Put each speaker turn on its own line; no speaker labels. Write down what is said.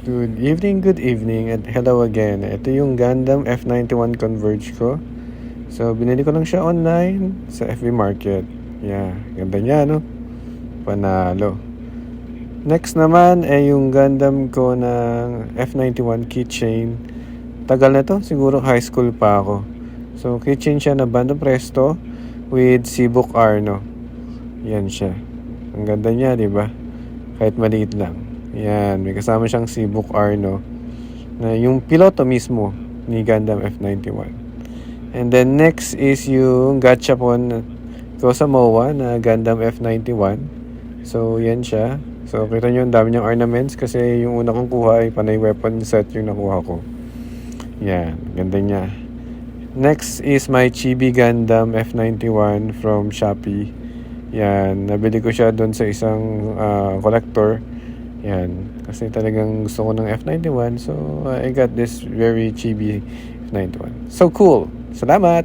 Good evening at hello again. Ito yung Gundam F91 Converge ko. So, binili ko lang siya online sa FB Market. Yeah, ganda niya, no? Panalo. Next naman ay yung Gundam ko ng F91 keychain. Tagal na to, siguro high school pa ako. So, keychain siya na Bando Presto with Seabook Arno. Yan siya. Ang ganda niya, di ba? Kahit maliit lang. Yan, may kasama siyang Seabook Arno na yung piloto mismo ni Gundam F91. And then next is yung Gachapon ko sa MOA na Gundam F91. So, yan siya. So, kita nyo, ang dami niyang ornaments kasi yung una kong kuha ay panay weapon set yung nakuha ko. Yan, ganda niya. Next is my Chibi Gundam F91 from Shopee. Yan, nabili ko siya doon sa isang collector. Yan, kasi talagang gusto ko ng F91. So, I got this very chibi F91. So cool! Salamat!